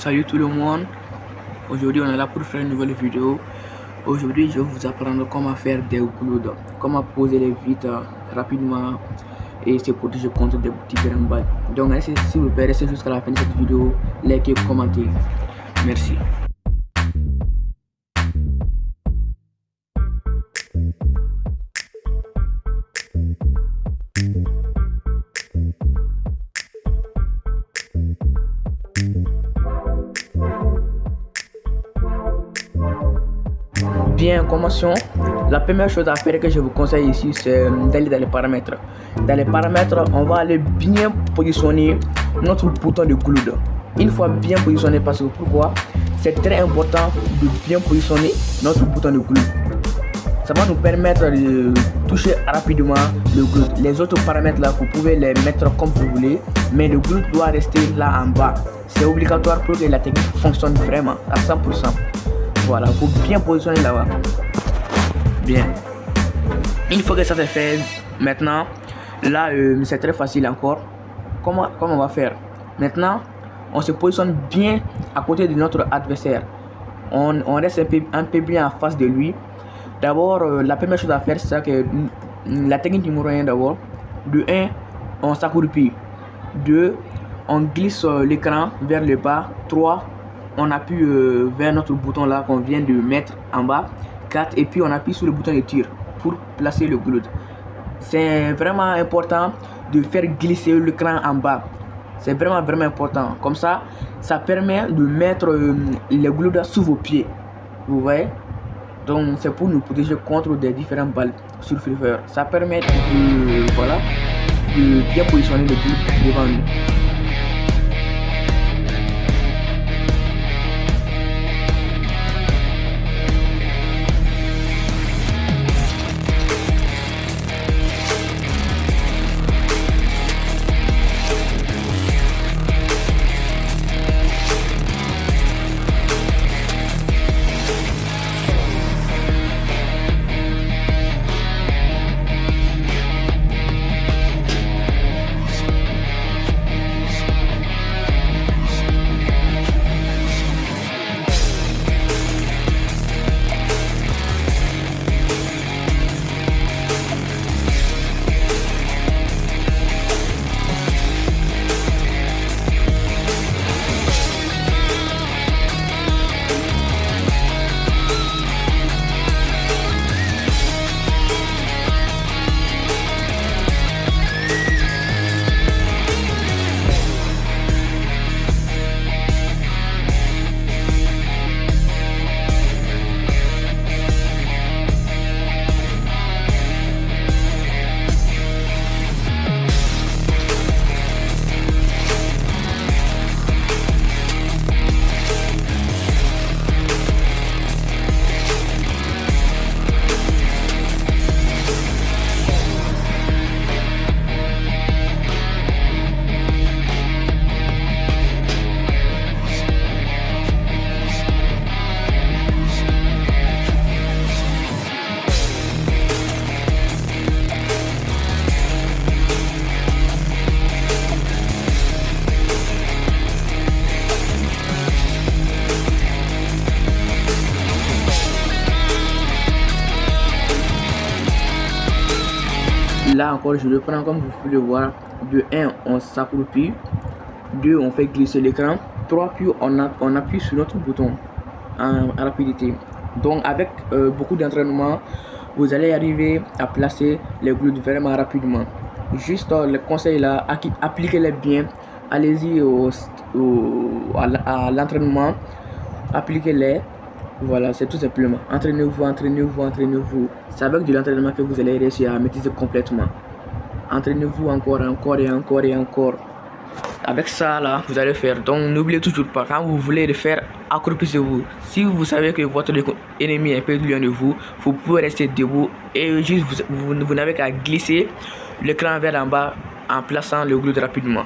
Salut tout le monde, aujourd'hui on est là pour faire une nouvelle vidéo. Aujourd'hui je vais vous apprendre comment faire des glues, comment poser les vitres rapidement et se protéger contre des différents balles. Donc s'il vous plaît, restez jusqu'à la fin de cette vidéo, likez, commentez. Merci. Bien, commençons. La première chose à faire que je vous conseille ici, c'est d'aller dans les paramètres. Dans les paramètres, on va aller bien positionner notre bouton de glue. Une fois bien positionné, parce que pourquoi? C'est très important de bien positionner notre bouton de glue. Ça va nous permettre de toucher rapidement le glue. Les autres paramètres là, vous pouvez les mettre comme vous voulez, mais le glue doit rester là en bas. C'est obligatoire pour que la technique fonctionne vraiment à 100%. Voilà, il faut bien positionner là-bas. Bien. Une fois que ça c'est fait, maintenant, là, c'est très facile encore. Comment on va faire? Maintenant, on se positionne bien à côté de notre adversaire. On reste un peu bien en face de lui. D'abord, la première chose à faire, c'est que la technique numéro 1 d'abord. De 1, on s'accroupit. 2, on glisse l'écran vers le bas. 3, on appuie vers notre bouton là qu'on vient de mettre en bas. 4, et puis on appuie sur le bouton de tir pour placer le glue. C'est vraiment important de faire glisser l'écran en bas. C'est vraiment important. Comme ça, ça permet de mettre les glues sous vos pieds. Vous voyez? Donc c'est pour nous protéger contre des différentes balles sur Free Fire. Ça permet de, voilà, de bien positionner le glue devant nous. Là encore, je le prends comme vous pouvez le voir. De 1, on s'accroupit. 2, on fait glisser l'écran. 3, puis on appuie sur notre bouton en rapidité. Donc avec beaucoup d'entraînement, vous allez arriver à placer les glues vraiment rapidement. Juste le conseil là, appliquez-les bien. Allez-y à l'entraînement, appliquez-les. Voilà, c'est tout simplement. Entraînez-vous. C'est avec de l'entraînement que vous allez réussir à maîtriser complètement. Entraînez-vous encore. Avec ça là, vous allez faire. Donc n'oubliez toujours pas, quand vous voulez le faire, accroupissez-vous. Si vous savez que votre ennemi est un peu loin de vous, vous pouvez rester debout et juste vous n'avez qu'à glisser l'écran vers en bas en plaçant le glue rapidement.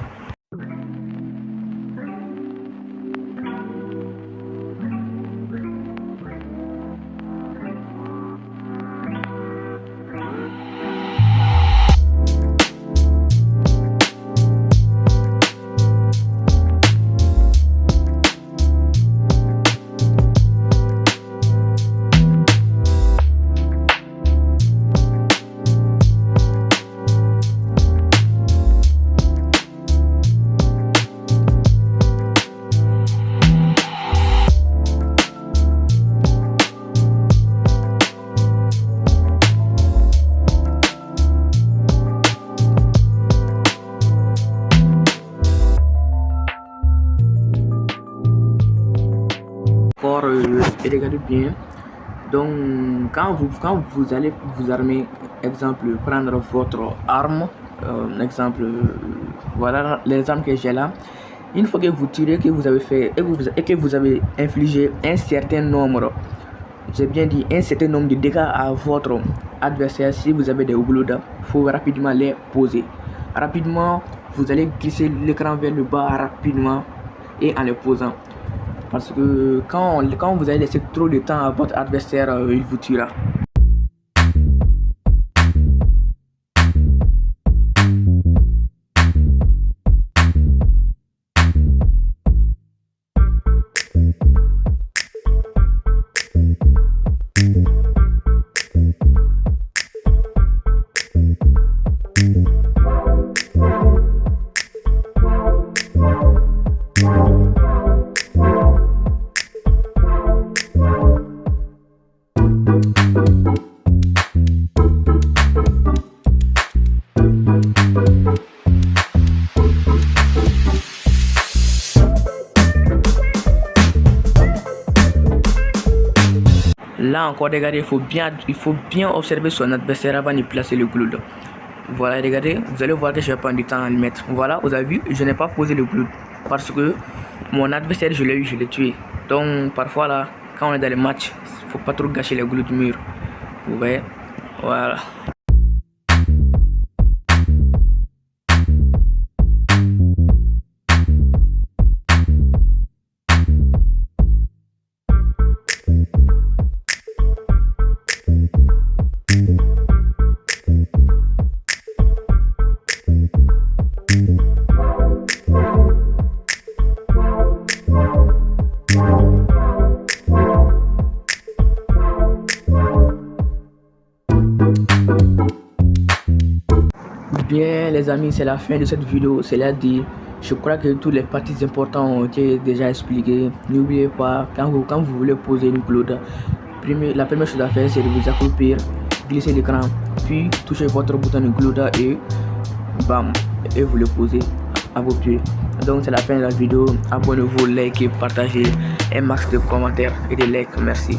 et regardez bien. Donc quand vous allez vous armer, exemple prendre votre arme, exemple voilà les armes que j'ai là. Une fois que vous tirez, que vous avez fait et que vous avez infligé un certain nombre, j'ai bien dit un certain nombre de dégâts à votre adversaire, si vous avez des Ouglouda, il faut rapidement les poser. Rapidement, vous allez glisser l'écran vers le bas rapidement et en les posant. Parce que quand vous allez laisser trop de temps à votre adversaire, il vous tuera. Là encore, regardez, il faut bien observer son adversaire avant de placer le clou. Voilà, regardez, vous allez voir que je vais prendre du temps à le mettre. Voilà, vous avez vu, je n'ai pas posé le clou parce que mon adversaire, je l'ai eu, je l'ai tué. Donc parfois là, quand on est dans les matchs, il faut pas trop gâcher les clous du mur. Vous voyez, voilà. Bien les amis, c'est la fin de cette vidéo, c'est là dit. Je crois que toutes les parties importantes ont été déjà expliquées. N'oubliez pas, quand vous voulez poser une cloud, la première chose à faire c'est de vous accroupir, glisser l'écran, puis toucher votre bouton de cloud et bam, et vous le posez à vos pieds. Donc c'est la fin de la vidéo. Abonnez-vous, likez, partagez, un max de commentaires et de likes. Merci.